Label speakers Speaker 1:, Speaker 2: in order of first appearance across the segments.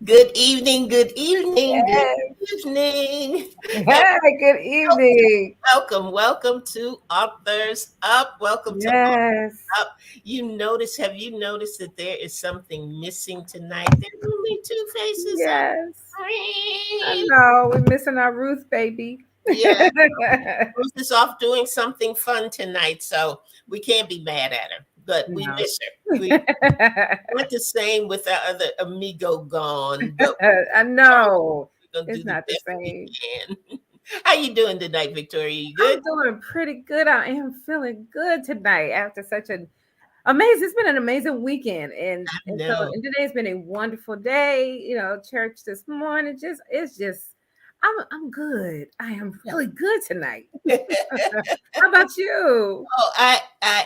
Speaker 1: Good evening, good evening, good
Speaker 2: Yes.
Speaker 1: evening.
Speaker 2: Hi, good evening.
Speaker 1: Welcome to Authors Up. Welcome to
Speaker 2: Yes.
Speaker 1: Up. Have you noticed that there is something missing tonight? There are only two faces on
Speaker 2: Yes.
Speaker 1: the
Speaker 2: I
Speaker 1: screen.
Speaker 2: know. We're missing our Ruth baby.
Speaker 1: Yeah, Ruth is off doing something fun tonight, so we can't be mad at her, but we
Speaker 2: No.
Speaker 1: miss her. We not the same with our other amigo gone, but
Speaker 2: I know.
Speaker 1: we're gonna
Speaker 2: It's
Speaker 1: do the
Speaker 2: not the
Speaker 1: best we
Speaker 2: same.
Speaker 1: can. How you doing tonight, Victoria? You good?
Speaker 2: I'm doing pretty good. I am feeling good tonight after such an amazing, it's been an amazing weekend. And so
Speaker 1: No.
Speaker 2: and today's been a wonderful day. Church this morning. I'm good. I am really good tonight. How about you?
Speaker 1: Oh, I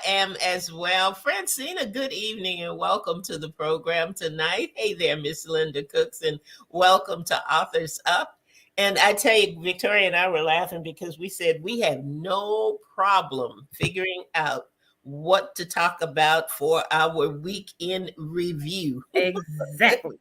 Speaker 1: am as well. Francina, good evening and welcome to the program tonight. Hey there, Miss Linda Cooks, and welcome to Authors Up. And I tell you, Victoria and I were laughing because we said we have no problem figuring out what to talk about for our weekend review.
Speaker 2: Exactly.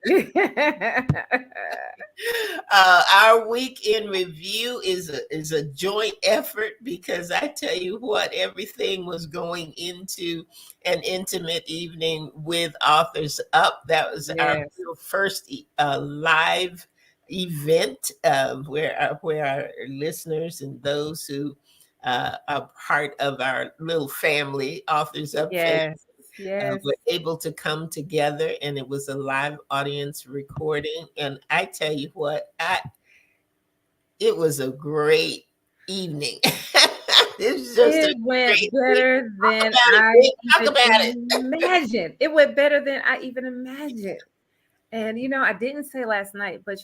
Speaker 1: Our weekend review is a joint effort because I tell you what, everything was going into an intimate evening with Authors Up. That was our
Speaker 2: Yes.
Speaker 1: first live event where our listeners and those who are part of our little family, Authors Up family,
Speaker 2: Yes. Yes.
Speaker 1: were able to come together, and it was a live audience recording. And I tell you what, it was a great evening. It was just a
Speaker 2: It went
Speaker 1: great week.
Speaker 2: better
Speaker 1: Talk
Speaker 2: than
Speaker 1: about it,
Speaker 2: I
Speaker 1: Vic. Talk
Speaker 2: even
Speaker 1: about it.
Speaker 2: imagined. It went better than I even imagined. And I didn't say last night, but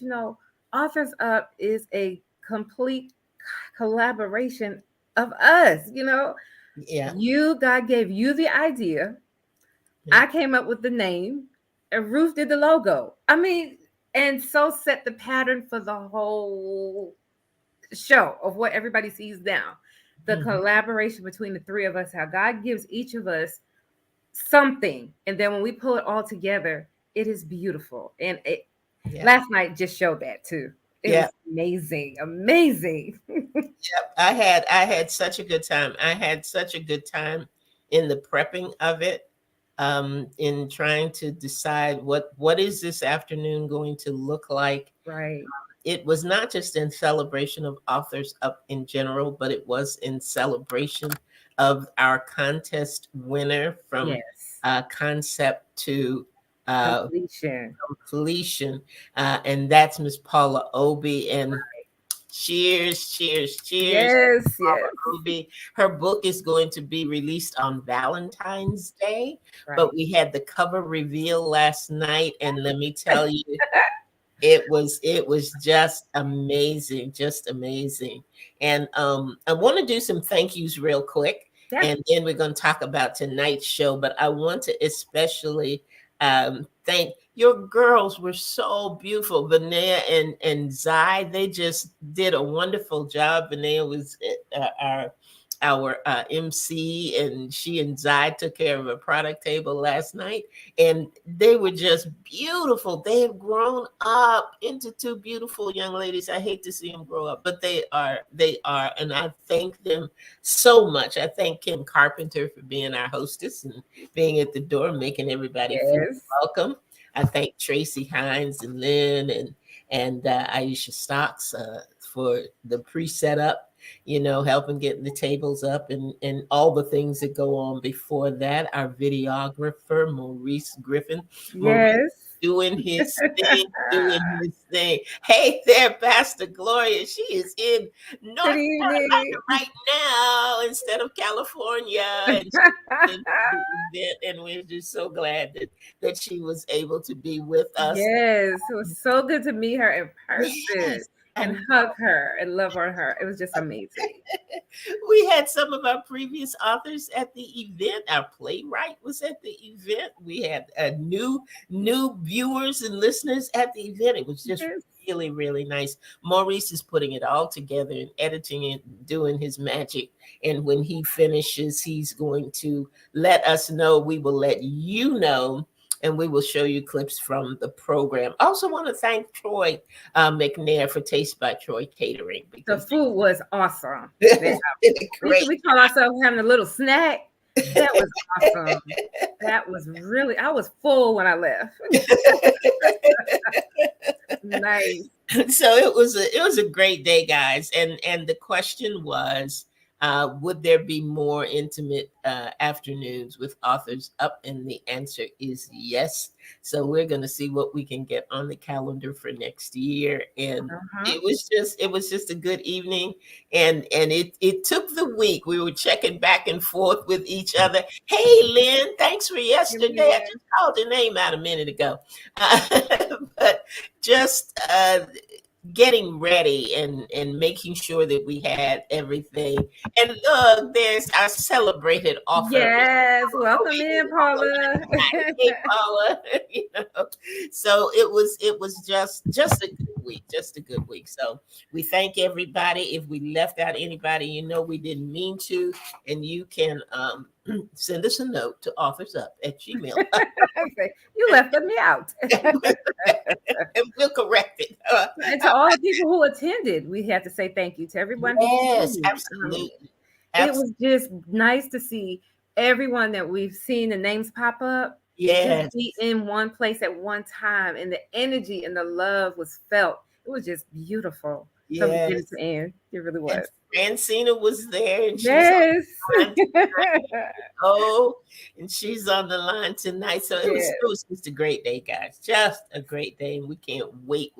Speaker 2: Authors Up is a complete collaboration of us.
Speaker 1: Yeah.
Speaker 2: God gave you the idea.
Speaker 1: Yeah.
Speaker 2: I came up with the name, and Ruth did the logo. I mean, and so set the pattern for the whole show of what everybody sees now. The
Speaker 1: Mhm.
Speaker 2: collaboration between the three of us, how God gives each of us something, and then when we pull it all together, it is beautiful. And
Speaker 1: Yeah.
Speaker 2: last night just showed that too. It
Speaker 1: Yeah.
Speaker 2: was amazing, amazing.
Speaker 1: Yep. I had such a good time. I had such a good time in the prepping of it, in trying to decide what is this afternoon going to look like.
Speaker 2: Right.
Speaker 1: It was not just in celebration of Authors Up in general, but it was in celebration of our contest winner from
Speaker 2: Yes.
Speaker 1: concept to uh,
Speaker 2: Completion.
Speaker 1: completion, and that's Miss Paula Obi. And cheers, cheers, cheers,
Speaker 2: Yes,
Speaker 1: Paula
Speaker 2: yes.
Speaker 1: Obi. Her book is going to be released on Valentine's Day,
Speaker 2: Right.
Speaker 1: but we had the cover reveal last night, and let me tell you, it was just amazing. And I want to do some thank yous real quick,
Speaker 2: Yeah.
Speaker 1: and then we're going to talk about tonight's show. But I want to especially thank your girls. Were so beautiful, Vinaya and Zai. They just did a wonderful job. Vinaya was our MC, and she and Zai took care of a product table last night, and they were just beautiful. They have grown up into two beautiful young ladies. I hate to see them grow up, but they are, and I thank them so much. I thank Kim Carpenter for being our hostess and being at the door, making everybody feel
Speaker 2: Yes.
Speaker 1: welcome. I thank Tracy Hines and Lynn and Aisha Stocks for the pre-setup, helping getting the tables up and all the things that go on before that. Our videographer, Maurice Griffin. Maurice
Speaker 2: Yes.
Speaker 1: doing his thing, doing his thing. Hey there, Pastor Gloria. She is in
Speaker 2: Good
Speaker 1: North Carolina
Speaker 2: evening.
Speaker 1: right now instead of California. And she's in the event, and we're just so glad that she was able to be with us.
Speaker 2: Yes, it was so good to meet her in person
Speaker 1: Yes.
Speaker 2: and
Speaker 1: And
Speaker 2: hug her and love on her. It was just amazing.
Speaker 1: we had some of our previous authors at the event. Our playwright was at the event. We had new viewers and listeners at the event. It was just
Speaker 2: Yes.
Speaker 1: really, really nice. Maurice is putting it all together and editing it, doing his magic. And when he finishes, he's going to let us know. We will let you know, and we will show you clips from the program. Also, want to thank Troy McNair for Taste by Troy Catering,
Speaker 2: The
Speaker 1: because
Speaker 2: food was awesome.
Speaker 1: they did a great
Speaker 2: We call ourselves having a little snack. That was awesome. That was really, I was full when I left. Nice.
Speaker 1: So it was a great day, guys. And the question was, would there be more intimate afternoons with authors up? And the answer is yes. So we're going to see what we can get on the calendar for next year. And
Speaker 2: Uh-huh.
Speaker 1: it was just a good evening. And it took the week. We were checking back and forth with each other. Hey, Lynn, thanks for yesterday. I just called your name out a minute ago. But just getting ready and making sure that we had everything. And look, there's our celebrated author.
Speaker 2: Yes, welcome in, Paula.
Speaker 1: Hey, Paula. You know, so it was just a good week, just a good week. So we thank everybody. If we left out anybody, you know we didn't mean to, and you can send us a note to authorsup@gmail.
Speaker 2: You left me out.
Speaker 1: And we'll correct it.
Speaker 2: And to all the people who attended, we have to say thank you to everyone who
Speaker 1: Yes,
Speaker 2: attended.
Speaker 1: absolutely.
Speaker 2: It was just nice to see everyone that we've seen the names pop up.
Speaker 1: Yes.
Speaker 2: Just be in one place at one time, and the energy and the love was felt. It was just beautiful from beginning to end. It really was.
Speaker 1: And Francina was there, and
Speaker 2: Yes.
Speaker 1: And she's on the line tonight. So it was just a great day, guys. Just a great day. And we can't wait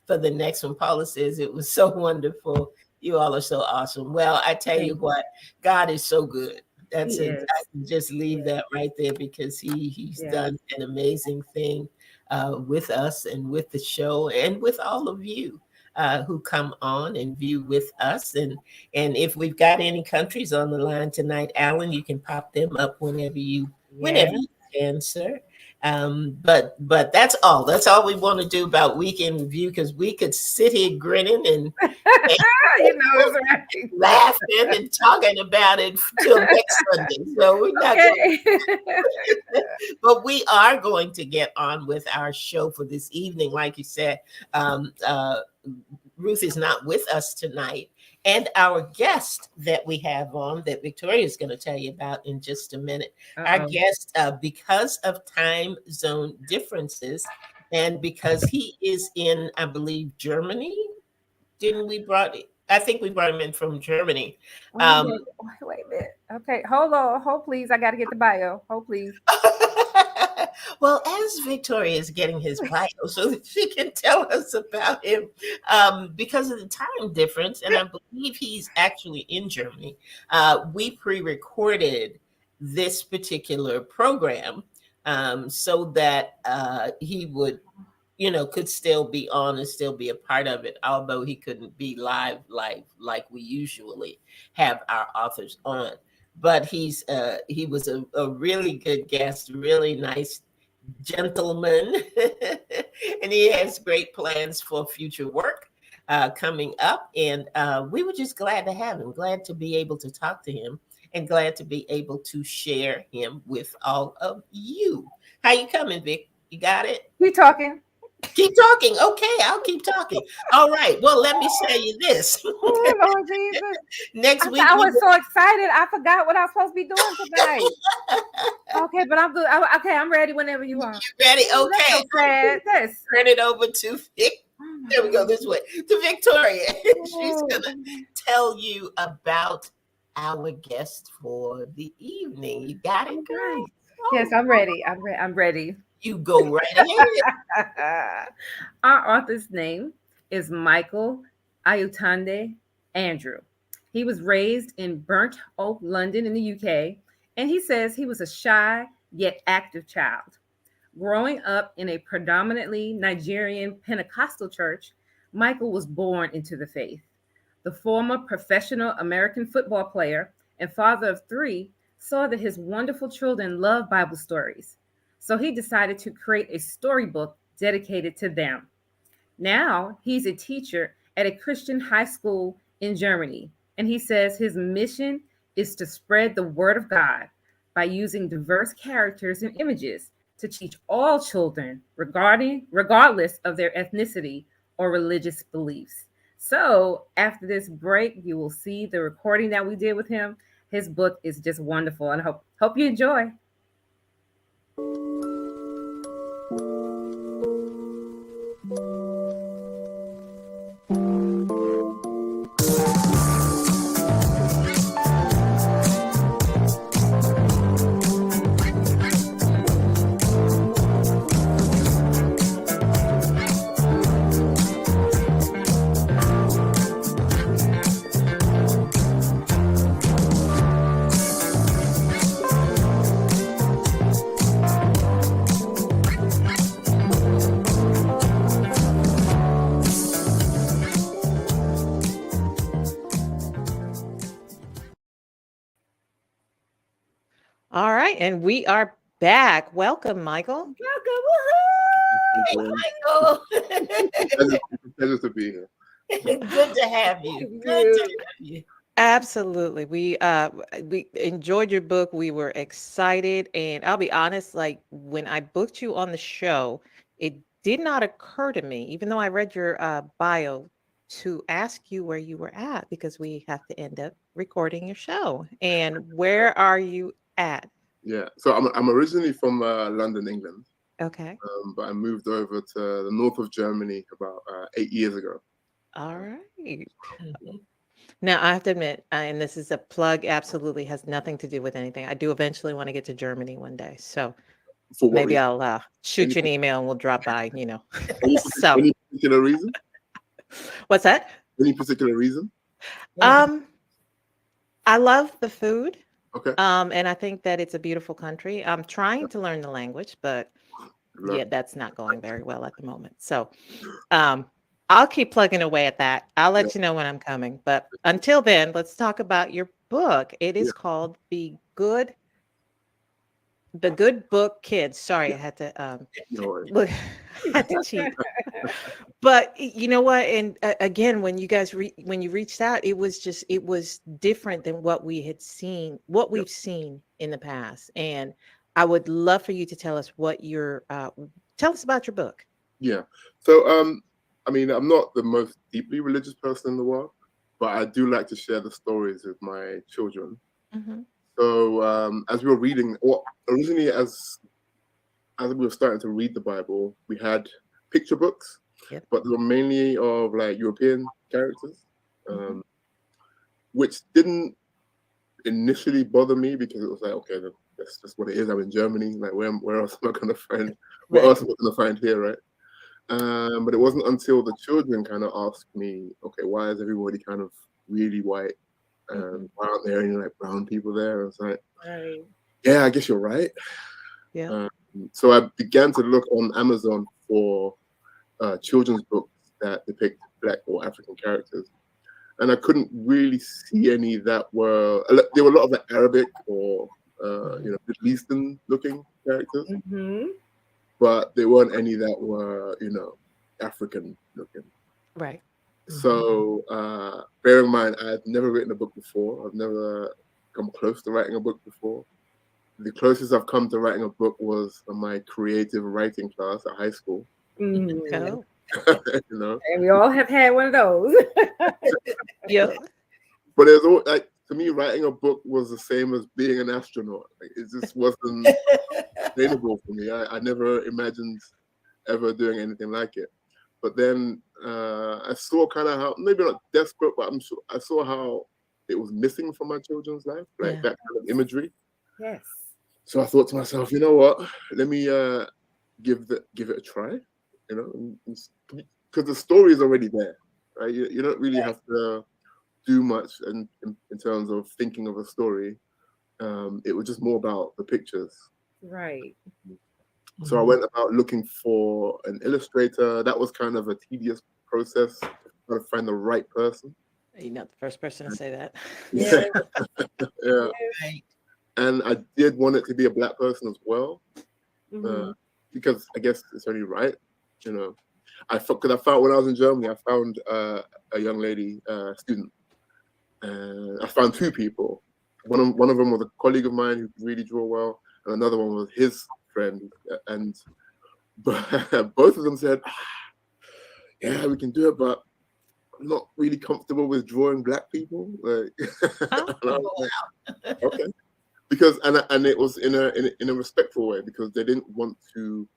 Speaker 1: for the next one. Paula says it was so wonderful. You all are so awesome. Well, I tell you what, God is so good. That's it. I can just leave that right there, because he's done an amazing thing with us and with the show and with all of you who come on and view with us. And if we've got any countries on the line tonight, Alan, you can pop them up whenever you can, sir. But that's all. That's all we want to do about Weekend Review, because we could sit here grinning and
Speaker 2: you know,
Speaker 1: laughing and talking about it till next Sunday. So we're not but we are going to get on with our show for this evening. Like you said, Ruth is not with us tonight. And our guest that we have on, that Victoria is going to tell you about in just a minute, our guest, because of time zone differences, and because he is in, I believe, Germany. I think we brought him in from Germany.
Speaker 2: Wait a minute. Okay, hold please. I got to get the bio. Hold please.
Speaker 1: Well, as Victoria is getting his bio so that she can tell us about him, because of the time difference, and I believe he's actually in Germany, we pre-recorded this particular program so that he would, could still be on and still be a part of it, although he couldn't be live like we usually have our authors on. But he was a really good guest, really nice gentleman, and he has great plans for future work coming up. And we were just glad to have him, glad to be able to talk to him, and glad to be able to share him with all of you. How you coming, Vic? You got it?
Speaker 2: Keep talking.
Speaker 1: Keep talking. Okay, I'll keep talking. All right. Well, let me say you this.
Speaker 2: Oh, Lord Jesus.
Speaker 1: Next week.
Speaker 2: I was so excited. I forgot what I was supposed to be doing tonight. Okay, but I'm good. Okay, I'm ready whenever you are.
Speaker 1: You ready? Okay.
Speaker 2: That's so
Speaker 1: turn it over to Vic. There we go, this way. To Victoria. She's going to tell you about our guest for the evening. You got it, girl?
Speaker 2: Yes, I'm ready. I'm ready.
Speaker 1: You go right ahead.
Speaker 2: Our author's name is Michael Ayutande Andrew. He was raised in Burnt Oak, London, in the UK, and he says he was a shy yet active child. Growing up in a predominantly Nigerian Pentecostal church, Michael was born into the faith. The former professional American football player and father of three saw that his wonderful children loved Bible stories. So he decided to create a storybook dedicated to them. Now he's a teacher at a Christian high school in Germany, and he says his mission is to spread the word of God by using diverse characters and images to teach all children regardless of their ethnicity or religious beliefs. So, after this break, you will see the recording that we did with him. His book is just wonderful, and I hope you enjoy.
Speaker 3: All right, and we are back. Welcome, Michael.
Speaker 1: Welcome. Michael.
Speaker 4: Pleasure to be here.
Speaker 1: Good to have you. Good to have you.
Speaker 3: Absolutely. We enjoyed your book. We were excited, and I'll be honest, like when I booked you on the show, it did not occur to me, even though I read your bio, to ask you where you were at because we have to end up recording your show. And where are you at?
Speaker 4: Yeah, so I'm originally from London, England,
Speaker 3: Okay.
Speaker 4: but I moved over to the north of Germany about 8 years ago.
Speaker 3: All right.
Speaker 1: Mhm.
Speaker 3: Now, I have to admit, and this is a plug, absolutely has nothing to do with anything. I do eventually want to get to Germany one day. So
Speaker 4: For what
Speaker 3: maybe
Speaker 4: reason?
Speaker 3: I'll shoot you an email and we'll drop by, So,
Speaker 4: Any particular reason?
Speaker 3: what's that?
Speaker 4: Any particular reason?
Speaker 3: I love the food.
Speaker 4: Okay.
Speaker 3: And I think that it's a beautiful country. I'm trying to learn the language, but yeah, that's not going very well at the moment. So, I'll keep plugging away at that. I'll let you know when I'm coming. But until then, let's talk about your book. It is called The Good Book Kids. Sorry, I had to look, I had to cheat. But you know what? And again, when you guys when you reached out, it was different than what we had seen, what we've seen in the past. And I would love for you to tell us what tell us about your book.
Speaker 4: Yeah. So I mean, I'm not the most deeply religious person in the world, but I do like to share the stories with my children.
Speaker 3: Mm-hmm.
Speaker 4: So as we were reading, well, originally as we were starting to read the Bible, we had picture books, but they were mainly of like European characters, which didn't initially bother me because it was like, okay, that's just what it is. I'm in Germany. Like, where else am I going to find? What else am I going to find here, right? But it wasn't until the children kind of asked me, okay, why is everybody kind of really white? Why aren't there any like brown people there? I was like, yeah, I guess you're right.
Speaker 3: Yeah.
Speaker 4: So I began to look on Amazon for children's books that depict Black or African characters, and I couldn't really see any that were. There were a lot of like Arabic or Middle Eastern looking characters. But there weren't any that were, African looking.
Speaker 3: Right.
Speaker 4: So bear in mind, I've never written a book before. I've never come close to writing a book before. The closest I've come to writing a book was my creative writing class at high school.
Speaker 3: Oh.
Speaker 2: And we all have had one of those.
Speaker 3: Yeah.
Speaker 4: But there's all like, to me, writing a book was the same as being an astronaut. Like, it just wasn't sustainable for me. I never imagined ever doing anything like it. But then I saw kind of how, maybe not desperate, but I'm sure I saw how it was missing from my children's life, like that kind of imagery.
Speaker 2: Yes.
Speaker 4: So I thought to myself, you know what? Let me give it a try, you know, because the story is already there, right? You don't really have to do much in terms of thinking of a story. It was just more about the pictures.
Speaker 2: Right.
Speaker 4: So I went about looking for an illustrator. That was kind of a tedious process to try to find the right person.
Speaker 3: You're not the first person to say that.
Speaker 2: Yeah.
Speaker 4: Yeah.
Speaker 1: Right.
Speaker 4: And I did want it to be a Black person as well,
Speaker 2: Mhm.
Speaker 4: because I guess it's only right, you know. Because I found when I was in Germany, I found a young lady, student, and I found two people. One of them was a colleague of mine who could really draw well, and another one was his friend. And both of them said, "Yeah, we can do it, but I'm not really comfortable with drawing Black people." Like, and I was like, okay, because and it was in a respectful way, because they didn't want to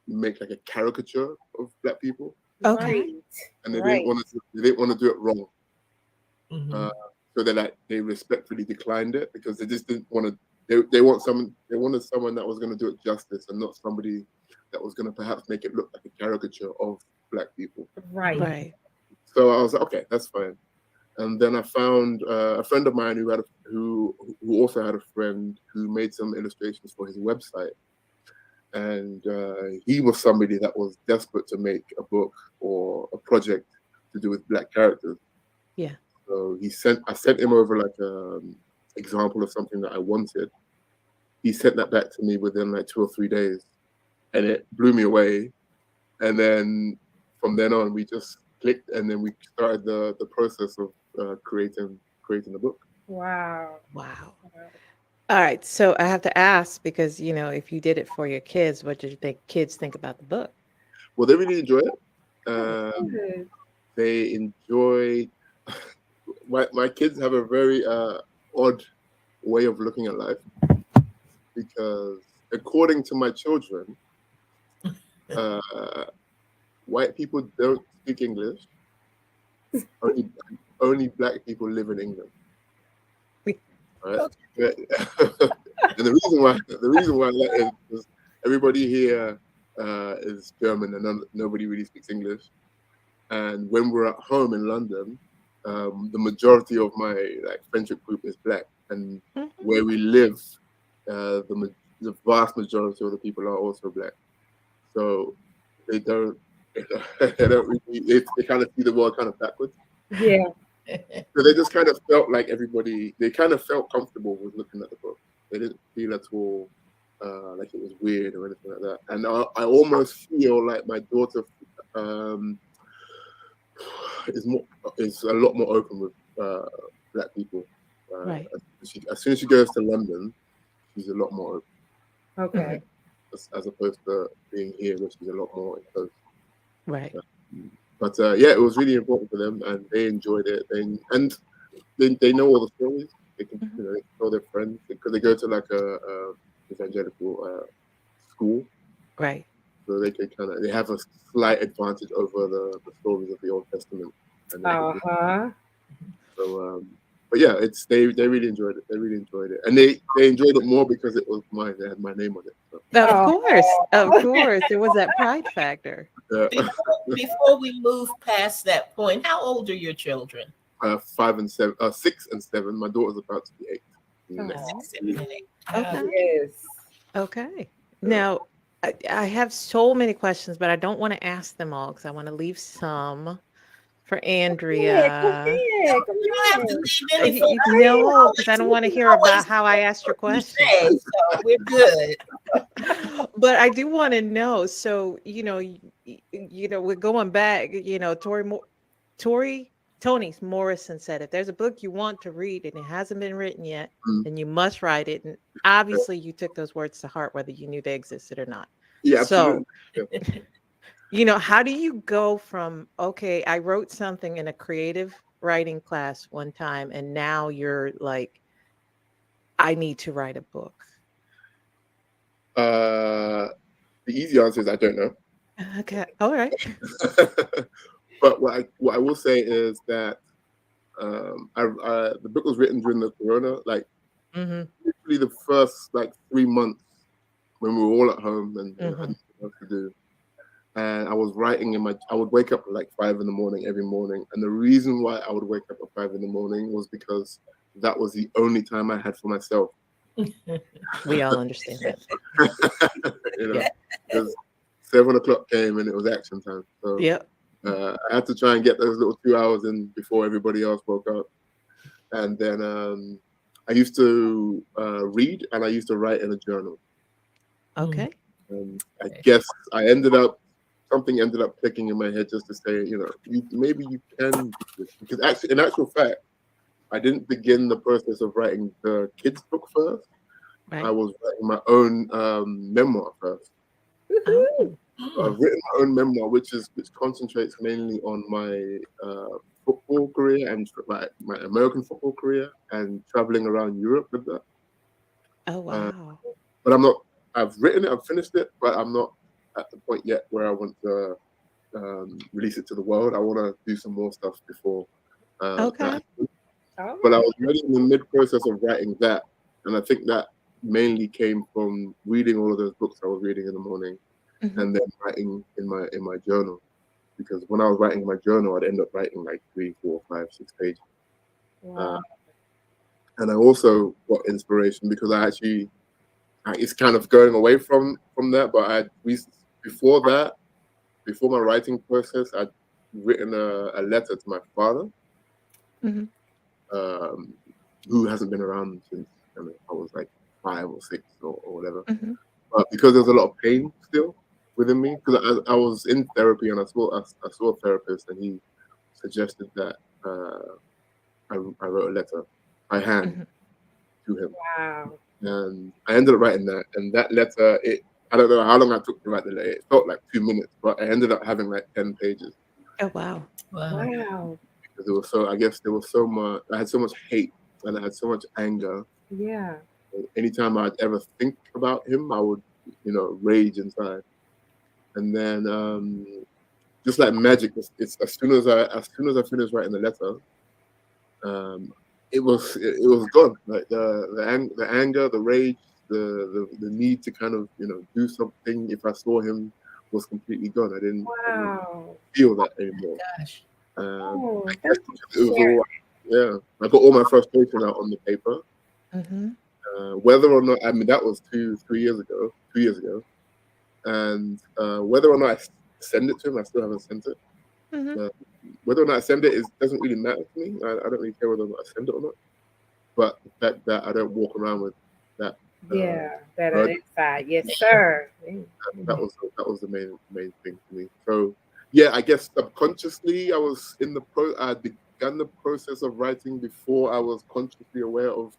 Speaker 4: make like a caricature of Black people,
Speaker 3: Okay.
Speaker 2: Right.
Speaker 4: and they
Speaker 2: Right.
Speaker 4: didn't want to do it wrong.
Speaker 1: Mhm.
Speaker 4: So they respectfully declined it, because they just didn't want to. They wanted someone that was going to do it justice, and not somebody that was going to perhaps make it look like a caricature of Black people.
Speaker 2: Right.
Speaker 3: Right.
Speaker 4: So I was like, okay, that's fine. And then I found a friend of mine who also had a friend who made some illustrations for his website, and he was somebody that was desperate to make a book or a project to do with Black characters.
Speaker 3: Yeah.
Speaker 4: So I sent him over like an example of something that I wanted. He sent that back to me within like 2 or 3 days, and it blew me away. And then from then on, we just clicked, and then we started the process of creating the book.
Speaker 2: Wow.
Speaker 3: Wow. All right. So I have to ask, because, you know, if you did it for your kids, what did you think kids think about the book?
Speaker 4: Well, they really enjoy it.
Speaker 2: Good.
Speaker 4: They enjoy. My kids have a very odd way of looking at life, because according to my children, white people don't speak English. Only Black people live in England. Right? And the reason why that is everybody here is German, and nobody really speaks English. And when we're at home in London, the majority of my friendship group is Black, and where we live, the vast majority of the people are also Black. So they don't really, they kind of see the world kind of backwards.
Speaker 2: Yeah.
Speaker 4: So they just kind of felt like they kind of felt comfortable with looking at the book. They didn't feel at all like it was weird or anything like that. And I almost feel like my daughter is a lot more open with Black people.
Speaker 3: Right.
Speaker 4: As soon as she goes to London, she's a lot more open,
Speaker 2: Okay.
Speaker 4: as opposed to being here, where she's a lot more enclosed.
Speaker 3: Right.
Speaker 4: But yeah, it was really important for them, and they enjoyed it. They know all the stories. They can, they tell their friends, because they go to like a evangelical school,
Speaker 3: Right.
Speaker 4: so they can they have a slight advantage over the stories of the Old Testament. And so, but yeah, they really enjoyed it. They really enjoyed it, and they enjoyed it more because it was mine. They had my name on it. So,
Speaker 3: Of course, there was that pride factor.
Speaker 1: Before we move past that point, how old are your children?
Speaker 4: 5 and 7, 6 and 7. My daughter's about to be 8.
Speaker 3: Okay.
Speaker 2: Yes.
Speaker 3: Okay. Now, I have so many questions, but I don't want to ask them all, because I want to leave some for Andrea.
Speaker 1: You don't have to leave any for
Speaker 3: No, because I don't want to hear about how I asked your question.
Speaker 1: So we're good.
Speaker 3: But I do want to know. So, we're going back. Toni Morrison said, if there's a book you want to read and it hasn't been written yet, then you must write it. And obviously, you took those words to heart, whether you knew they existed or not.
Speaker 4: Yeah,
Speaker 3: so,
Speaker 4: absolutely.
Speaker 3: How do you go from, okay, I wrote something in a creative writing class one time, and now you're like, I need to write a book?
Speaker 4: The easy answer is I don't know.
Speaker 3: Okay. All right.
Speaker 4: But what I will say is that the book was written during the Corona, literally the first 3 months when we were all at home and to do. And I was writing I would wake up at like 5 in the morning every morning. And the reason why I would wake up at 5 in the morning was because that was the only time I had for myself.
Speaker 3: We all understand that.
Speaker 4: You know, because 7 o'clock came and it was action time. So
Speaker 3: Yep.
Speaker 4: I had to try and get those little 2 hours in before everybody else woke up. And then I used to read, and I used to write in a journal.
Speaker 3: Okay.
Speaker 4: I guess something ended up clicking in my head just to say, you know, maybe you can do this. Because actually, in actual fact, I didn't begin the process of writing the kids' book first.
Speaker 3: Right.
Speaker 4: I was writing my own memoir first.
Speaker 3: Oh.
Speaker 4: I've written my own memoir, which concentrates mainly on my football career and my American football career and traveling around Europe with that.
Speaker 3: Oh, wow.
Speaker 4: But I've written it, I've finished it, but I'm not at the point yet where I want to release it to the world. I want to do some more stuff before.
Speaker 3: Okay.
Speaker 4: But I was already in the mid-process of writing that, and I think that mainly came from reading all of those books I was reading in the morning, and then writing in my journal. Because when I was writing in my journal, I'd end up writing like 3, 4, 5, 6 pages.
Speaker 2: Wow.
Speaker 4: And I also got inspiration because it's kind of going away from that. But before my writing process, I'd written a letter to my father, who hasn't been around since I was like 5 or 6 or whatever. But because there's a lot of pain still within me, because I was in therapy and I saw a therapist, and he suggested that I wrote a letter by hand to him.
Speaker 2: Wow.
Speaker 4: And I ended up writing that, and that letter, I don't know how long I took to write the letter. It felt like 2 minutes, but I ended up having like 10 pages.
Speaker 3: Oh, wow.
Speaker 2: Wow.
Speaker 4: Because there was so much, I had so much hate and I had so much anger.
Speaker 2: Yeah.
Speaker 4: Anytime I'd ever think about him, I would, rage inside. And then, just like magic, it's as soon as I finished writing the letter, it was gone. Like the anger, the rage, the need to kind of do something if I saw him was completely gone. I didn't feel that anymore.
Speaker 1: Gosh.
Speaker 2: That's
Speaker 4: it was all, yeah. I got all my frustration out on the paper. Whether or not, I mean, that was 2 years ago, and whether or not I send it to him, I still haven't sent it. Whether or not I send it doesn't really matter to me. I don't really care whether or not I send it or not. But the fact that I don't walk around with that.
Speaker 2: That on inside. Yes, sir.
Speaker 4: That was the main thing for me. So yeah, I guess subconsciously I was I began the process of writing before I was consciously aware of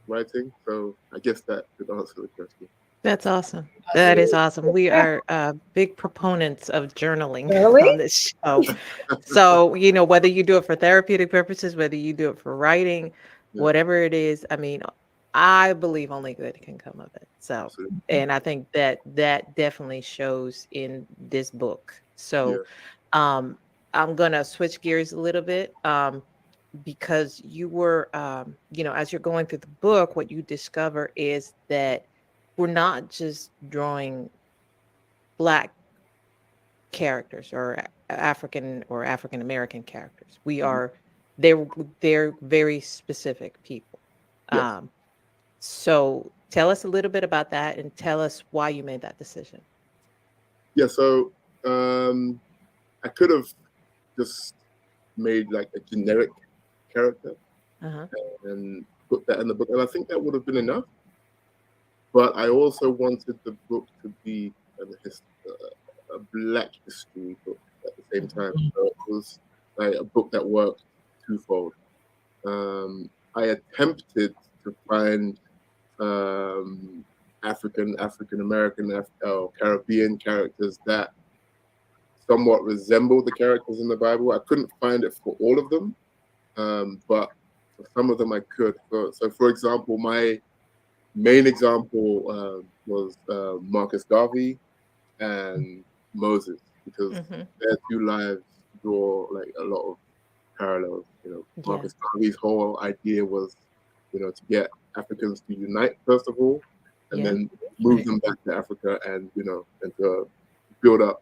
Speaker 4: writing. So I guess that could answer the question.
Speaker 3: That's awesome. That is awesome. We are big proponents of journaling on this show. So, whether you do it for therapeutic purposes, whether you do it for writing, whatever it is, I mean, I believe only good can come of it. So, and I think that definitely shows in this book. So, I'm going to switch gears a little bit because you were, as you're going through the book, what you discover is that we're not just drawing Black characters or African American characters. We are, they're very specific people. So tell us a little bit about that and tell us why you made that decision.
Speaker 4: Yeah, so I could have just made like a generic character and put that in the book, and I think that would have been enough. But I also wanted the book to be a Black history book at the same time. So it was like a book that worked twofold. I attempted to find African American, Caribbean characters that somewhat resemble the characters in the Bible. I couldn't find it for all of them, but for some of them I could. So for example, my main example was Marcus Garvey and Moses, because their 2 lives draw like a lot of parallels. Marcus Garvey's whole idea was, to get Africans to unite first of all, and then move
Speaker 1: Right.
Speaker 4: them back to Africa, and and to build up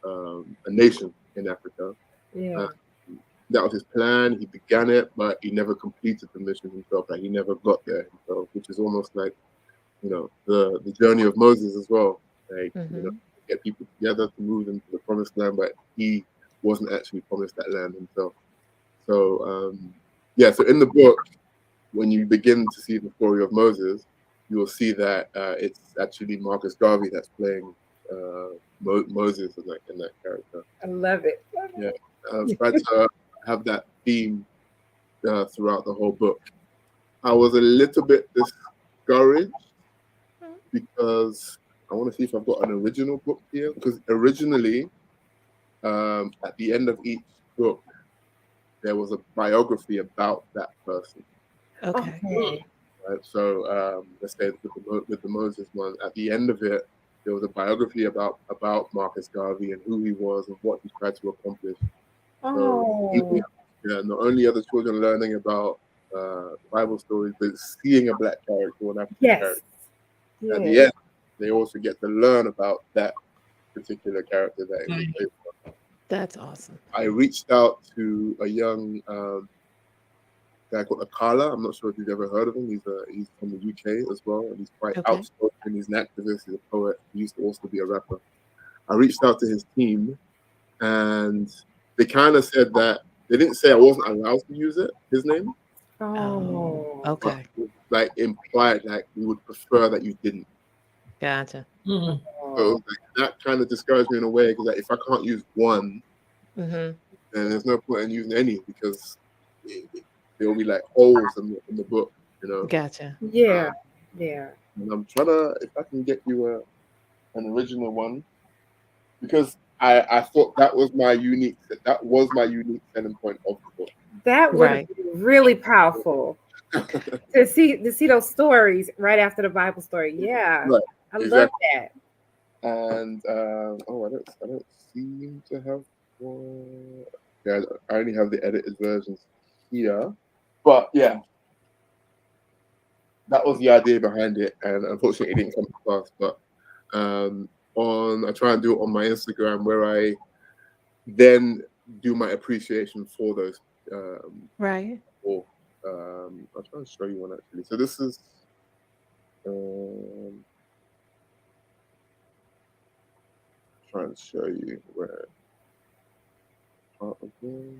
Speaker 4: a nation in Africa.
Speaker 2: Yeah.
Speaker 4: That was his plan. He began it, but he never completed the mission himself. Like he never got there himself, which is almost like the journey of Moses as well. Like get people together to move them to the promised land, but he wasn't actually promised that land himself. So so in the book, when you begin to see the story of Moses, you will see that it's actually Marcus Garvey that's playing Moses in that character.
Speaker 2: I love it.
Speaker 4: Yeah, I've tried to have that theme throughout the whole book. I was a little bit discouraged because I want to see if I've got an original book here. Because originally, at the end of each book, there was a biography about that person.
Speaker 3: Okay.
Speaker 4: Right? So let's say with the Moses one, at the end of it, there was a biography about Marcus Garvey and who he was and what he tried to accomplish.
Speaker 2: Oh.
Speaker 4: So not only are the children learning about Bible stories, but seeing a black character or an African character. At the end, they also get to learn about that particular character that he was based on.
Speaker 3: That's awesome.
Speaker 4: I reached out to a young guy called Akala. I'm not sure if you've ever heard of him. He's from the UK as well, and he's quite outspoken. He's an activist. He's a poet. He used to also be a rapper. I reached out to his team, and they kind of said that they didn't say I wasn't allowed to use it, his name.
Speaker 2: Oh.
Speaker 3: Okay.
Speaker 4: But, like implied like we would prefer that you didn't.
Speaker 3: Gotcha.
Speaker 1: Mhm.
Speaker 4: So like, that kind of discouraged me in a way because like, if I can't use one,
Speaker 3: Mm-hmm.
Speaker 4: then there's no point in using any because there will be like holes in the book,
Speaker 3: Gotcha.
Speaker 2: Yeah. Yeah.
Speaker 4: And I'm trying to, if I can get you an original one, because I thought that was my unique selling point of the book.
Speaker 2: That would be really powerful to see those stories right after the Bible story. Yeah,
Speaker 4: Right.
Speaker 2: I love that.
Speaker 4: And I don't seem to have one. Yeah, I only have the edited versions here. But yeah, that was the idea behind it, and unfortunately, it didn't come to pass. But I try and do it on my Instagram, where I then do my appreciation for those.
Speaker 3: Right.
Speaker 4: Or I'll try and show you one actually. So this is. Trying to show you where part of it.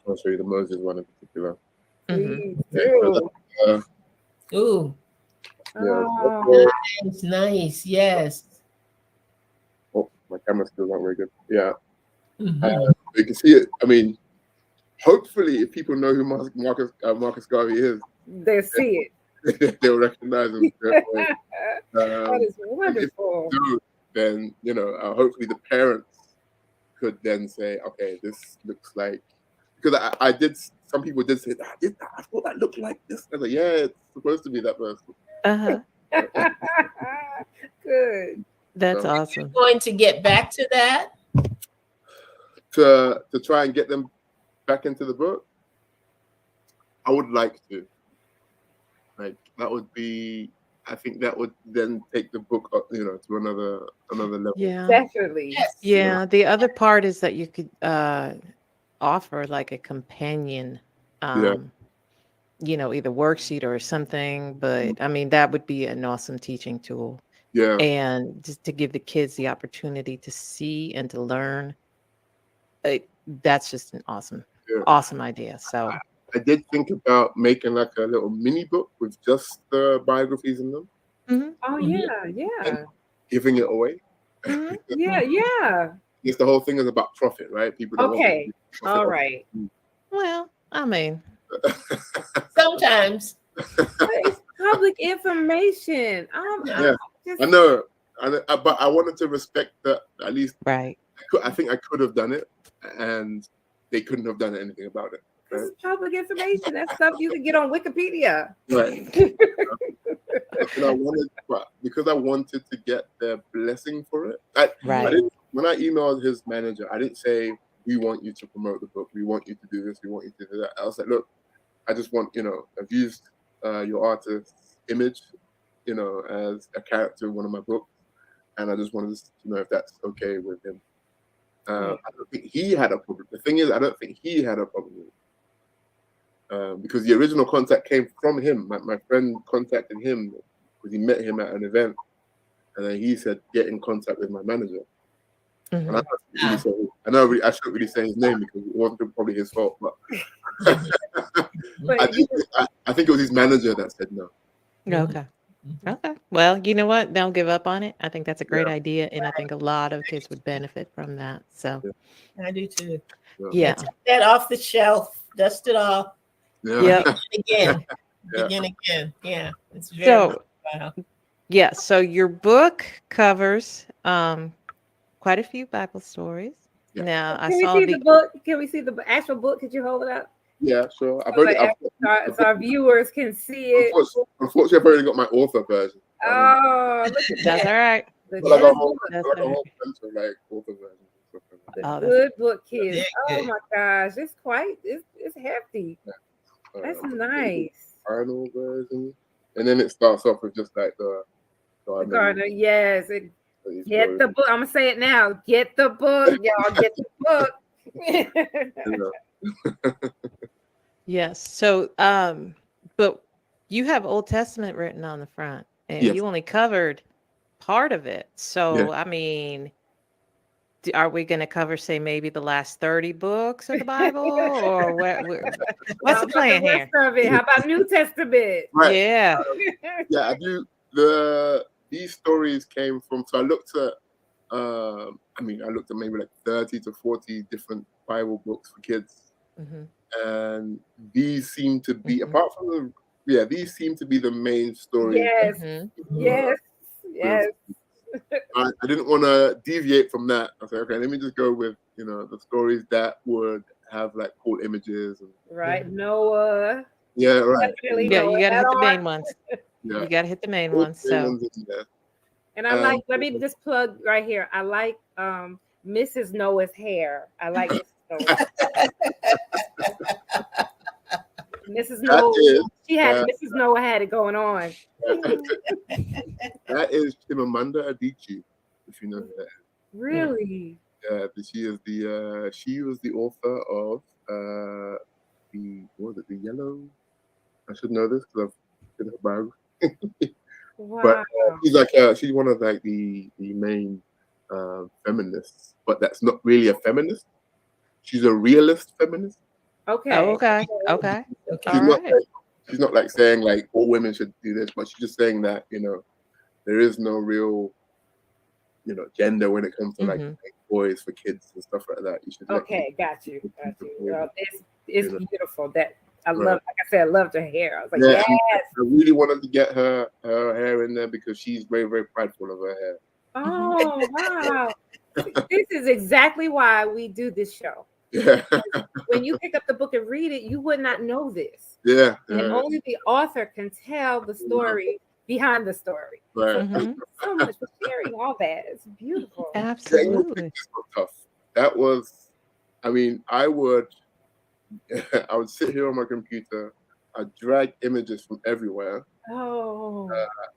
Speaker 4: I'll show you the Moses one in particular.
Speaker 2: Please
Speaker 4: Yeah,
Speaker 2: do.
Speaker 1: Ooh,
Speaker 2: Oh.
Speaker 1: nice. Yes.
Speaker 4: oh, my camera's still not very good. Yeah.
Speaker 1: Mhm.
Speaker 4: You can see it. I mean, hopefully, if people know who Marcus Garvey is,
Speaker 2: They see it.
Speaker 4: they'll recognize him straight away.
Speaker 2: That is wonderful.
Speaker 4: Then hopefully the parents could then say, okay, this looks like, because I did. Some people did say that. I thought that looked like this. I was like, yeah, it's supposed to be that person.
Speaker 3: Uh-huh.
Speaker 2: Good.
Speaker 3: That's awesome.
Speaker 1: Going to get back to that.
Speaker 4: To try and get them back into the book, I would like to. Like that would be. I think that would then take the book up, to another level.
Speaker 3: Yeah.
Speaker 2: Definitely.
Speaker 1: Yes.
Speaker 3: Yeah. The other part is that you could offer like a companion, either worksheet or something. But I mean, that would be an awesome teaching tool.
Speaker 4: Yeah.
Speaker 3: And just to give the kids the opportunity to see and to learn. That's just an awesome idea. So
Speaker 4: I did think about making like a little mini book with just the biographies in them.
Speaker 3: Mm-hmm.
Speaker 2: Oh yeah.
Speaker 4: And giving it away.
Speaker 3: Mm-hmm.
Speaker 2: Yeah.
Speaker 4: Yes, the whole thing is about profit, right? People don't
Speaker 2: Okay.
Speaker 4: want
Speaker 2: All right.
Speaker 3: Well, I mean,
Speaker 1: Sometimes.
Speaker 2: But it's public information.
Speaker 4: Yeah. I know, but I wanted to respect that at least.
Speaker 3: right.
Speaker 4: I think I could have done it, and they couldn't have done anything about it.
Speaker 2: This is public information. That's stuff you can get on Wikipedia.
Speaker 4: Right. Because I wanted to get their blessing for it.
Speaker 3: Right.
Speaker 4: When I emailed his manager, I didn't say we want you to promote the book. We want you to do this. We want you to do that. I was like, look, I just want, I've used your artist's image, as a character in one of my books, and I just wanted to know if that's okay with him. I don't think he had a problem. The thing is, I don't think he had a problem with it. Because the original contact came from him. My friend contacted him because he met him at an event, and then he said, get in contact with my manager.
Speaker 3: Mhm.
Speaker 4: And I shouldn't really say his name because it wasn't probably his fault, but
Speaker 2: But
Speaker 4: I think it was his manager that said no.
Speaker 3: Okay. Okay. Well, you know what? Don't give up on it. I think that's a great idea, and I think a lot of kids would benefit from that. So,
Speaker 1: I do too.
Speaker 3: yeah.
Speaker 1: Take that off the shelf, dust it off,
Speaker 3: Yeah.
Speaker 1: again,
Speaker 4: Yeah.
Speaker 1: begin again. Yeah, it's very
Speaker 3: So,
Speaker 1: wow.
Speaker 3: yeah. So your book covers quite a few Bible stories.
Speaker 4: Yeah.
Speaker 3: Now, I
Speaker 2: can we
Speaker 3: saw
Speaker 2: see
Speaker 3: the
Speaker 2: the book? Can we see the actual book? Could you hold it up
Speaker 4: Yeah, sure.
Speaker 2: so our viewers can see it?
Speaker 4: Unfortunately, I've already got my author version.
Speaker 2: Oh, look at
Speaker 3: That's
Speaker 2: that.
Speaker 3: all right.
Speaker 2: The
Speaker 4: But I got a
Speaker 2: good
Speaker 4: whole,
Speaker 2: book.
Speaker 3: That's
Speaker 4: like a
Speaker 3: all
Speaker 4: whole bunch of like author versions and stuff like that.
Speaker 3: Oh, that's
Speaker 2: Good book, kids.
Speaker 1: Yeah,
Speaker 2: Oh
Speaker 1: good.
Speaker 2: my gosh, it's hefty. That's nice.
Speaker 4: Final version, and then it starts off with just like the
Speaker 2: The Gardner, yes.
Speaker 4: story.
Speaker 2: Get the book. I'm gonna say it now. Get the book, y'all. Get the book.
Speaker 3: yes. So, but you have Old Testament written on the front, and
Speaker 4: Yes.
Speaker 3: you only covered part of it. So,
Speaker 4: Yeah.
Speaker 3: I mean, are we going to cover, say, maybe the last 30 books of the Bible, or what's the plan
Speaker 2: the
Speaker 3: here?
Speaker 2: rest of it? How about New Testament?
Speaker 4: Right.
Speaker 3: Yeah.
Speaker 4: Yeah, I do. These stories came from. So I looked at. I looked at maybe like 30 to 40 different Bible books for kids,
Speaker 3: Mhm.
Speaker 4: and these seem to be,
Speaker 3: Mhm.
Speaker 4: apart from these seem to be the main stories.
Speaker 2: Yes,
Speaker 3: Mhm.
Speaker 2: yes.
Speaker 4: I didn't want to deviate from that. I said, okay, let me just go with the stories that would have like cool images. And,
Speaker 2: Right, Noah.
Speaker 4: yeah, right.
Speaker 2: Definitely
Speaker 3: Yeah, you got to hit the
Speaker 2: Noah.
Speaker 3: main ones.
Speaker 4: Yeah.
Speaker 3: You got to hit the main
Speaker 4: All
Speaker 3: ones.
Speaker 4: the main
Speaker 3: So,
Speaker 4: ones in there.
Speaker 2: And I like, let me just plug right here. I like Mrs. Noah's hair. I like Mrs. Noah. Mrs. Noah, Mrs. Noah had it going on.
Speaker 4: That is Chimamanda Adichie, if you know who that is.
Speaker 2: Really?
Speaker 4: Yeah, she was the author of the Yellow. I should know this because I've been her biography.
Speaker 2: Wow.
Speaker 4: But she's one of like the main feminists, but that's not really a feminist. She's a realist feminist.
Speaker 2: Okay.
Speaker 3: oh, okay. Okay.
Speaker 4: She's
Speaker 3: All
Speaker 4: not
Speaker 3: right.
Speaker 4: like, she's not like saying like all women should do this, but she's just saying that there is no real gender when it comes to like
Speaker 3: Mhm.
Speaker 4: boys for kids and stuff like that. You should let
Speaker 2: Okay, got you. Well, it's
Speaker 4: Yeah.
Speaker 2: beautiful. That I
Speaker 4: Right.
Speaker 2: love. Like I said, I loved her hair. I was like,
Speaker 4: Yeah.
Speaker 2: yes.
Speaker 4: I really wanted to get her hair in there because she's very, very prideful of her hair.
Speaker 2: Oh wow! This is exactly why we do this show.
Speaker 4: Yeah,
Speaker 2: When you pick up the book and read it, you would not know this,
Speaker 4: yeah,
Speaker 2: and
Speaker 4: yeah.
Speaker 2: only the author can tell the story behind the story.
Speaker 4: Right.
Speaker 2: So thank you so much for sharing all that. It's beautiful.
Speaker 3: Absolutely.
Speaker 4: This was tough. That was, I would sit here on my computer, I'd drag images from everywhere,
Speaker 2: Oh,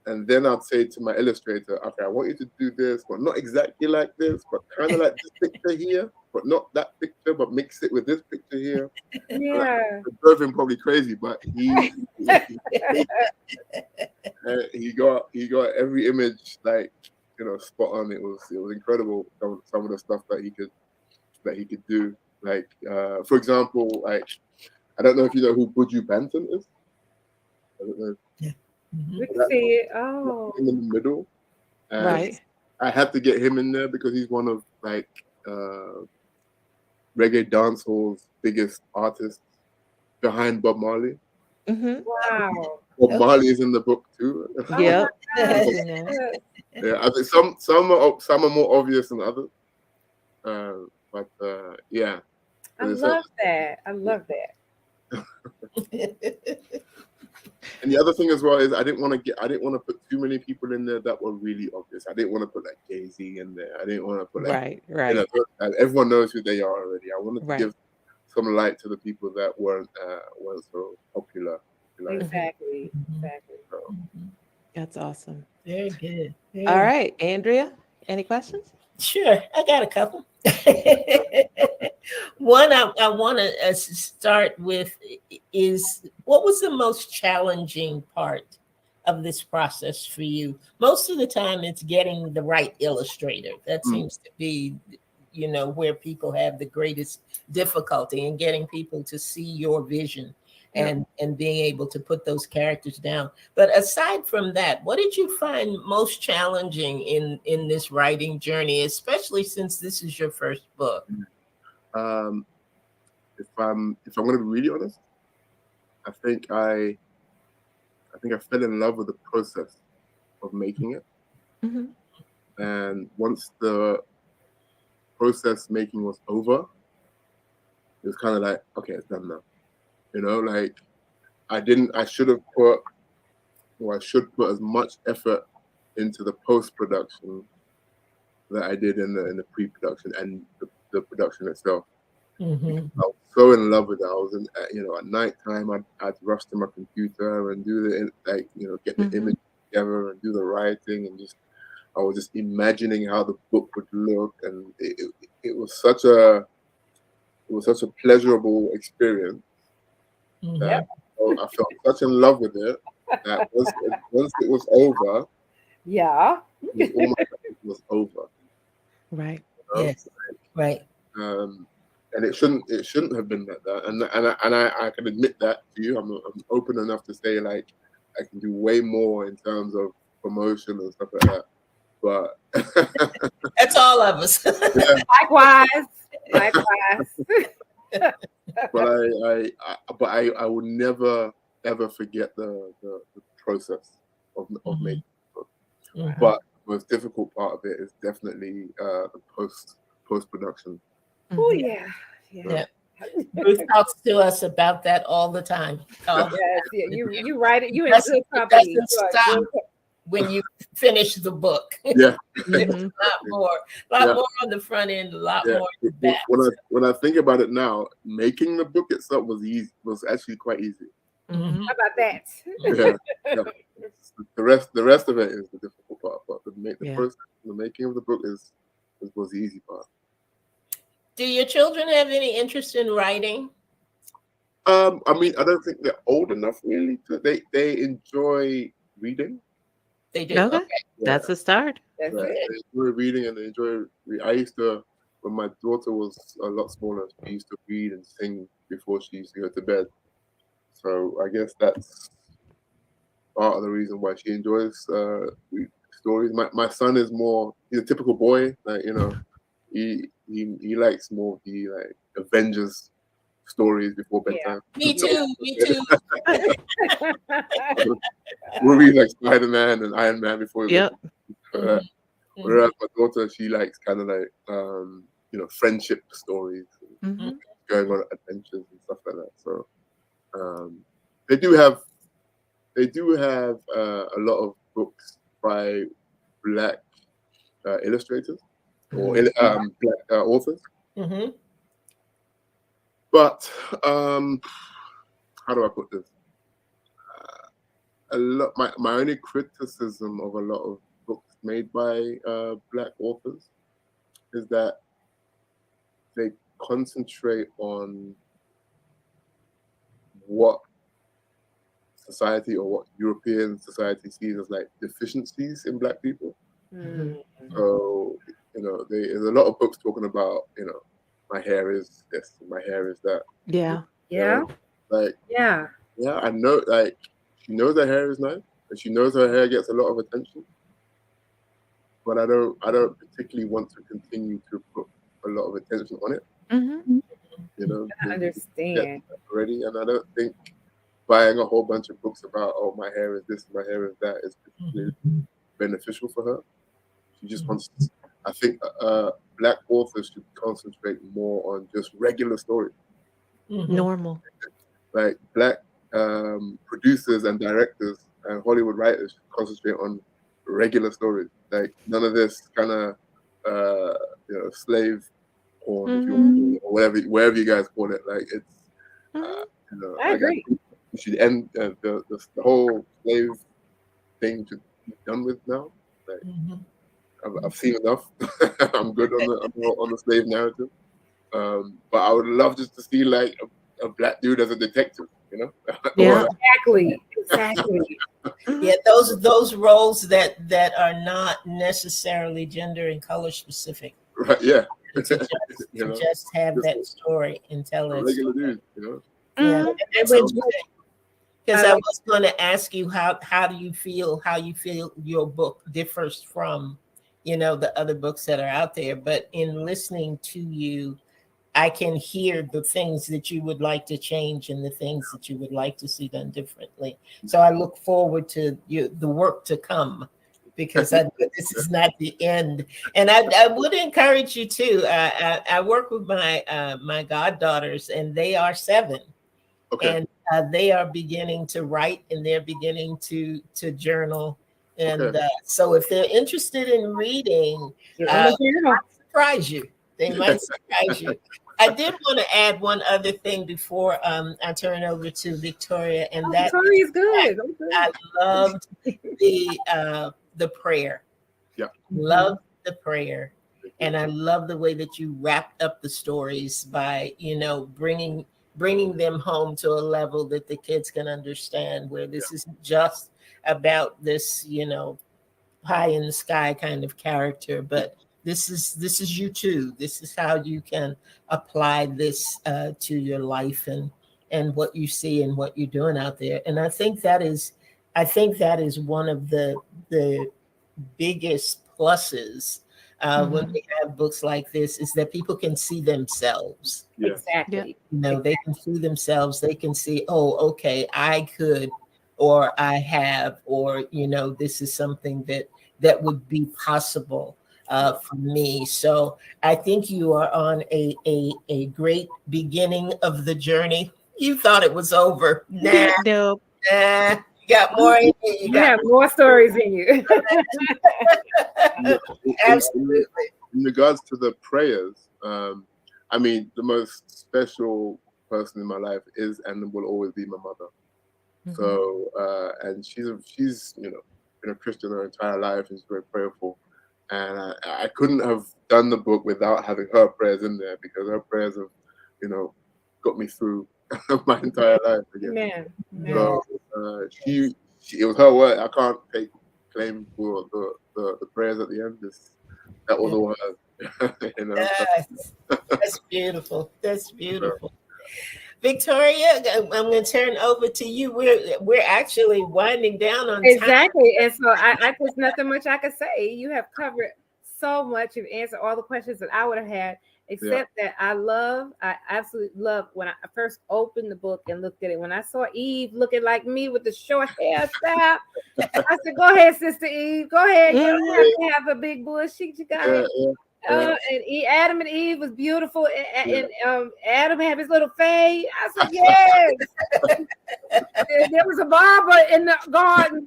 Speaker 4: and then I'd say to my illustrator, okay, I want you to do this, but not exactly like this, but kind of like this picture here, but not that picture, but mix it with this picture here.
Speaker 2: yeah.
Speaker 4: I drove him probably crazy, but he got every image like spot on. It was incredible some of the stuff that he could do. Like for example, like I don't know if you know who Buju Banton is. I don't know.
Speaker 2: We can see it. Oh,
Speaker 4: In the middle, and
Speaker 3: Right.
Speaker 4: I had to get him in there because he's one of like reggae dancehall's biggest artists behind Bob Marley.
Speaker 3: Mhm.
Speaker 2: wow.
Speaker 4: Bob Marley is in the book too.
Speaker 3: Yep.
Speaker 2: my
Speaker 3: You know.
Speaker 2: Yes.
Speaker 4: Yeah, I think some are more obvious than others. But yeah.
Speaker 2: I love that. I love that.
Speaker 4: And And the other thing as well is I didn't want to put too many people in there that were really obvious. I didn't want to put like Jay-Z in there. I didn't want to put like everyone knows who they are already. I wanted to give some light to the people that weren't so popular.
Speaker 2: Exactly.
Speaker 4: So.
Speaker 3: That's awesome.
Speaker 1: Very good.
Speaker 3: All right, Andrea, any questions?
Speaker 1: Sure, I got a couple. One I want to start with is, what was the most challenging part of this process for you? Most of the time it's getting the right illustrator. That seems to be, where people have the greatest difficulty in getting people to see your vision and being able to put those characters down. But aside from that, what did you find most challenging in this writing journey, especially since this is your first book?
Speaker 4: If I'm going to be really honest, I think I fell in love with the process of making it.
Speaker 3: Mm-hmm.
Speaker 4: And once the process making was over, it was kind of like, okay, it's done now. Like I should put as much effort into the post-production that I did in the pre-production and the production itself.
Speaker 1: Mm-hmm.
Speaker 4: I was so in love with it. I was at nighttime I'd rush to my computer and do get the image together and do the writing, and I was just imagining how the book would look, and it was such a pleasurable experience. That I felt such in love with it that once it was over, it was over.
Speaker 3: Right.
Speaker 1: Yes. Right.
Speaker 4: And it shouldn't have been like that. And I can admit that to you. I'm open enough to say like I can do way more in terms of promotion and stuff like that. But
Speaker 1: that's all of us.
Speaker 2: Likewise.
Speaker 4: But I will never ever forget the process of making the book.
Speaker 1: Mm-hmm.
Speaker 4: But the most difficult part of it is definitely the post production.
Speaker 2: Oh yeah.
Speaker 1: Bruce talks to us about that all the time.
Speaker 2: You write it. You in good company.
Speaker 1: Stop when you finish the book.
Speaker 4: Yeah.
Speaker 1: A lot more on the front end, a lot more on the back.
Speaker 4: When I think about it now, making the book itself was actually quite easy.
Speaker 1: Mm-hmm.
Speaker 2: How about that?
Speaker 4: Yeah. The rest of it is the difficult part, but the process, the making of the book was the easy part.
Speaker 1: Do your children have any interest in writing?
Speaker 4: I mean, I don't think they're old enough really. They enjoy reading.
Speaker 1: They do.
Speaker 3: Okay. That's a start.
Speaker 4: They enjoy reading, and they enjoy. I used to, when my daughter was a lot smaller, she used to read and sing before she used to go to bed. So I guess that's part of the reason why she enjoys stories. My son is he's a typical boy. Like he likes more of the like Avengers stories before bedtime.
Speaker 1: Me too.
Speaker 4: We'll read like Spider-Man and Iron Man before we whereas my daughter, she likes kind of like friendship stories, going on adventures and stuff like that. So they do have a lot of books by Black illustrators or Black authors.
Speaker 1: Mm-hmm.
Speaker 4: But how do I put this? My only criticism of a lot of books made by Black authors is that they concentrate on what society or what European society sees as like deficiencies in Black people.
Speaker 2: Mm-hmm.
Speaker 4: So there's a lot of books talking about my hair is this, my hair is that.
Speaker 2: Yeah.
Speaker 4: I know, like, she knows her hair is nice, and she knows her hair gets a lot of attention. But I don't particularly want to continue to put a lot of attention on it.
Speaker 3: Mm-hmm.
Speaker 2: I understand
Speaker 4: already, and I don't think buying a whole bunch of books about my hair is this, my hair is that is particularly beneficial for her. She just wants. I think Black authors should concentrate more on just regular stories.
Speaker 3: Normal.
Speaker 4: Like Black producers and directors and Hollywood writers should concentrate on regular stories. Like none of this kind of slave porn, if you want to, or wherever you guys call it. Like it's
Speaker 2: I agree.
Speaker 4: We should end the whole slave thing to be done with now. Like I've seen enough. I'm good on the slave narrative. But I would love just to see like a black dude as a detective, you know?
Speaker 3: Yeah.
Speaker 2: Exactly.
Speaker 1: Yeah, those roles that are not necessarily gender and color specific.
Speaker 4: Right, yeah.
Speaker 1: To just have that story and tell it.
Speaker 4: Regular dude, you know?
Speaker 1: Yeah, that's interesting. Because I was going to ask you how do you feel your book differs from, the other books that are out there. But in listening to you, I can hear the things that you would like to change and the things that you would like to see done differently. So I look forward to the work to come, because this is not the end. And I would encourage you too. I work with my goddaughters, and they are 7.
Speaker 4: Okay.
Speaker 1: And they are beginning to write, and they're beginning to journal. And so if they're interested in reading, might surprise you. They might surprise you. I did want to add one other thing before I turn over to Victoria, and that
Speaker 2: Victoria's good.
Speaker 1: I loved the prayer.
Speaker 4: Yeah,
Speaker 1: love the prayer, and I love the way that you wrapped up the stories by bringing them home to a level that the kids can understand, where this isn't just about this pie in the sky kind of character, but this is you too. This is how you can apply this to your life and what you see and what you're doing out there. And I think that is one of the biggest pluses when we have books like this, is that people can see themselves.
Speaker 4: Yeah.
Speaker 2: Exactly.
Speaker 1: They can see themselves. They can see, oh, okay, I could, or I have, or this is something that would be possible for me. So I think you are on a great beginning of the journey. You thought it was over. Nah,
Speaker 3: No.
Speaker 1: nah. You got more in you.
Speaker 2: You have more stories in you.
Speaker 1: Absolutely.
Speaker 4: In regards to the prayers, I mean, the most special person in my life is and will always be my mother. So, and she's been a Christian her entire life, and she's very prayerful. And I couldn't have done the book without having her prayers in there, because her prayers have, got me through my entire life.
Speaker 2: Man.
Speaker 4: So it was her word. I can't take claim for the prayers at the end. That was all her.
Speaker 1: Yes. That's beautiful. That's beautiful. Victoria, I'm going to turn over to you. We're actually winding down on time.
Speaker 2: Exactly. And so there's nothing much I could say. You have covered so much. You've answered all the questions that I would have had, except that I absolutely love when I first opened the book and looked at it. When I saw Eve looking like me with the short hairstyle, I said, go ahead, Sister Eve. Go ahead. You don't have a big bush. You got it. And Adam and Eve was beautiful, and Adam had his little fade. I said, yes. There was a barber in the garden.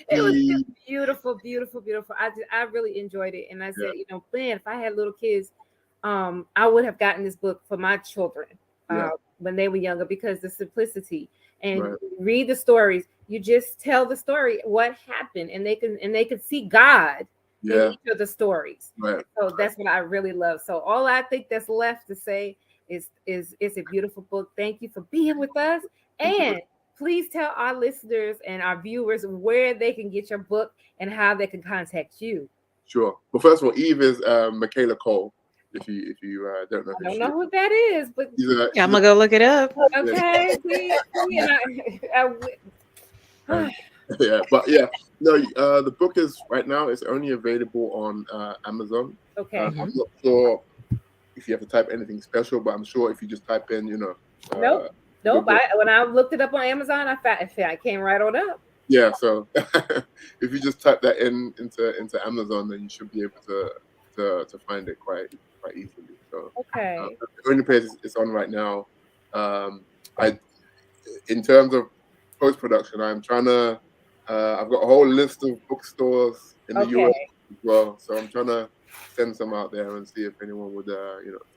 Speaker 2: It was beautiful, beautiful, beautiful. I really enjoyed it, and I said, man, if I had little kids, I would have gotten this book for my children when they were younger, because the simplicity. And read the stories. You just tell the story, what happened, and they can see God in each of the stories. Right. So that's what I really love. So all I think that's left to say is it's a beautiful book. Thank you for being with us, and please tell our listeners and our viewers where they can get your book and how they can contact you.
Speaker 4: Sure. Well, first of all, Eve is Michaela Cole. If you don't know,
Speaker 2: I don't know who that is, but
Speaker 3: I'm gonna go look it up.
Speaker 2: Okay.
Speaker 4: The book is right now. It's only available on Amazon.
Speaker 2: Okay.
Speaker 4: I'm not sure if you have to type anything special, but I'm sure if you just type in,
Speaker 2: Nope. When I looked it up on Amazon, I came right on up.
Speaker 4: Yeah. So if you just type that into Amazon, then you should be able to find it quite quite easily. So
Speaker 2: Okay.
Speaker 4: the only place it's on right now. I, in terms of post production, I'm trying to. I've got a whole list of bookstores in the US
Speaker 2: Okay.
Speaker 4: as well, so I'm trying to send some out there and see if anyone would,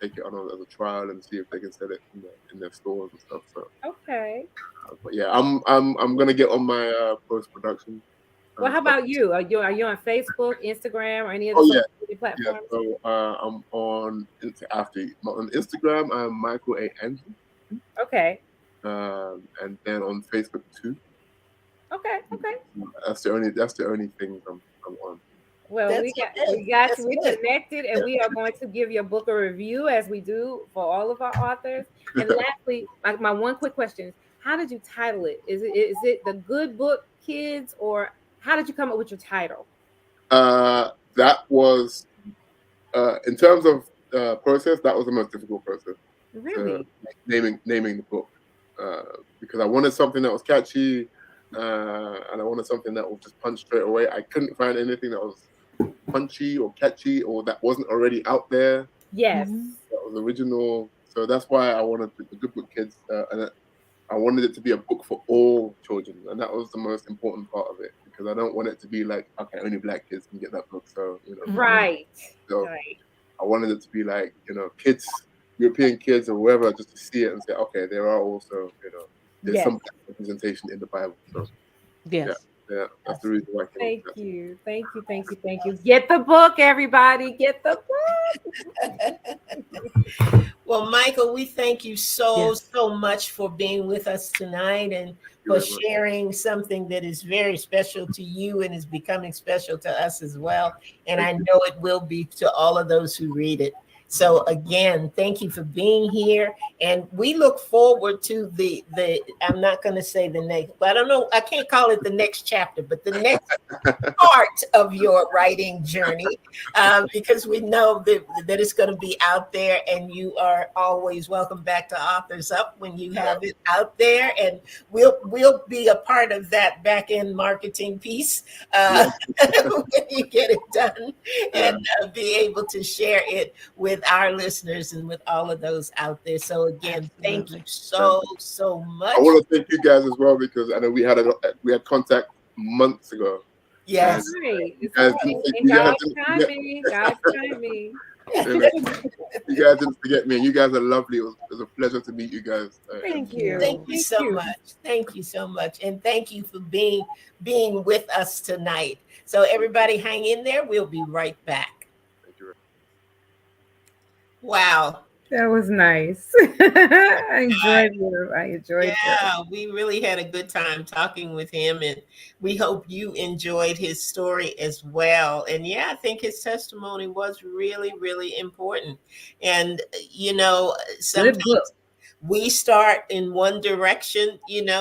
Speaker 4: take it on as a trial and see if they can sell it in their stores and stuff. So,
Speaker 2: Okay.
Speaker 4: but yeah, I'm gonna get on my post production.
Speaker 2: Well, how about you? Are you on Facebook, Instagram, or any other
Speaker 4: Oh
Speaker 2: social
Speaker 4: yeah,
Speaker 2: media
Speaker 4: yeah.
Speaker 2: platforms?
Speaker 4: So I'm on Instagram. I'm Michael A. Andrew,
Speaker 2: Okay.
Speaker 4: and then on Facebook too.
Speaker 2: Okay.
Speaker 4: That's the only thing I'm on.
Speaker 2: Well,
Speaker 1: That's good. That's
Speaker 2: we
Speaker 1: good.
Speaker 2: connected, and we are going to give your book a review as we do for all of our authors. And lastly, my one quick question is, how did you title it? Is it The Good Book Kids, or how did you come up with your title?
Speaker 4: That was in terms of process. That was the most difficult process.
Speaker 2: Really?
Speaker 4: Naming the book, because I wanted something that was catchy, and I wanted something that would just punch straight away. I couldn't find anything that was punchy or catchy or that wasn't already out there.
Speaker 2: Yes.
Speaker 4: That was original. So that's why I wanted the Good Book Kids, and I wanted it to be a book for all children, and that was the most important part of it, because I don't want it to be like, okay, only Black kids can get that book. So
Speaker 2: Right.
Speaker 4: So
Speaker 2: Right.
Speaker 4: I wanted it to be like, kids, European kids or whoever, just to see it and say, okay, there are also, there's
Speaker 2: Yes.
Speaker 4: some representation in the Bible. So
Speaker 3: Yes.
Speaker 4: yeah, that's the reason why I came
Speaker 2: Thank
Speaker 4: up with
Speaker 2: you. Get the book, everybody. Get the book.
Speaker 1: Well, Michael, we thank you so
Speaker 3: Yes.
Speaker 1: much for being with us tonight and
Speaker 4: you
Speaker 1: for
Speaker 4: very much.
Speaker 1: sharing something that is very special to you and is becoming special to us as well. And I know it will be to all of those who read it. So again, thank you for being here. And we look forward to the I'm not going to say the next, but I don't know, I can't call it the next chapter, but the next part of your writing journey, because we know that it's going to be out there, and you are always welcome back to Authors Up when you have it out there, and we'll be a part of that back end marketing piece when you get it done, and be able to share it with our listeners and with all of those out there. So again, thank you so much.
Speaker 4: I want to thank you guys as well, because I know we had contact months ago.
Speaker 1: Yes.
Speaker 2: Right.
Speaker 4: You guys
Speaker 2: God's timing. God's timing.
Speaker 4: You guys didn't forget me, and you guys are lovely. It was a pleasure to meet you guys.
Speaker 2: Thank you.
Speaker 1: Thank you so much. Thank you so much. And thank you for being with us tonight. So everybody hang in there. We'll be right back.
Speaker 4: Thank you.
Speaker 2: Wow. That was nice. I enjoyed it.
Speaker 1: Yeah, we really had a good time talking with him, and we hope you enjoyed his story as well. And yeah, I think his testimony was really, really important. And sometimes we start in one direction,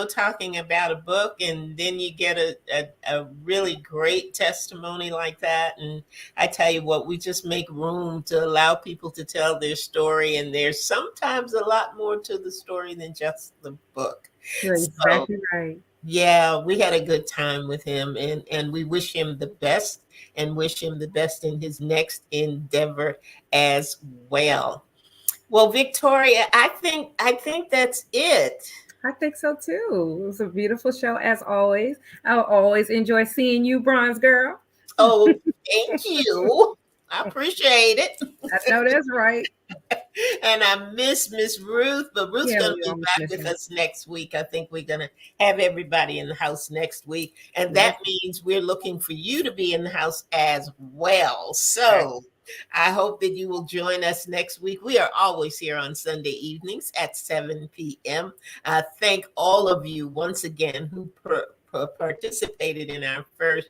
Speaker 1: talking about a book, and then you get a really great testimony like that. And I tell you what, we just make room to allow people to tell their story. And there's sometimes a lot more to the story than just the book.
Speaker 2: You're exactly right.
Speaker 1: Yeah, we had a good time with him, and we wish him the best, and wish him the best in his next endeavor as well. Well, Victoria, I think that's it.
Speaker 2: I think so too. It was a beautiful show as always. I'll always enjoy seeing you, Bronze Girl.
Speaker 1: Oh, thank you. I appreciate it.
Speaker 2: I know that's right.
Speaker 1: And I miss Miss Ruth, but Ruth's going to be back with us next week. I think we're going to have everybody in the house next week. And that means we're looking for you to be in the house as well. So I hope that you will join us next week. We are always here on Sunday evenings at 7 p.m. I thank all of you once again who participated in our first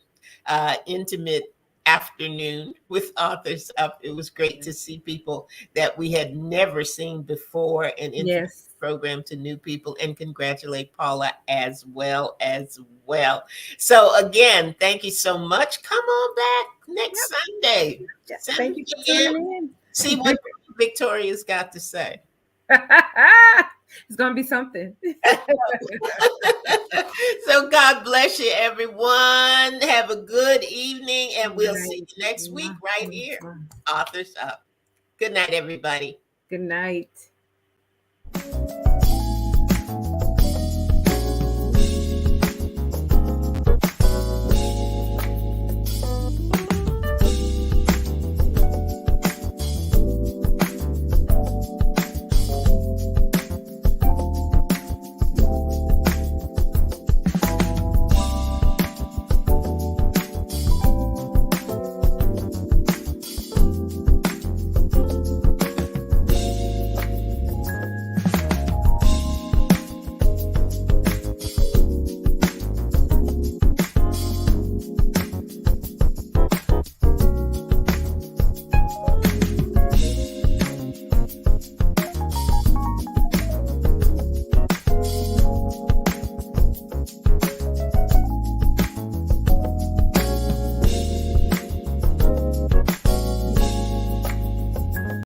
Speaker 1: intimate afternoon with Authors Up. It was great to see people that we had never seen before and introduce the program to new people, and congratulate Paula as well. So again, thank you so much. Come on back next Sunday.
Speaker 2: Thank you for tuning in.
Speaker 1: See what Victoria's got to say.
Speaker 2: It's going to be something.
Speaker 1: So God bless you, everyone. Have a good evening, and we'll see you next week right here. Authors Up. Good night, everybody.
Speaker 2: Good night.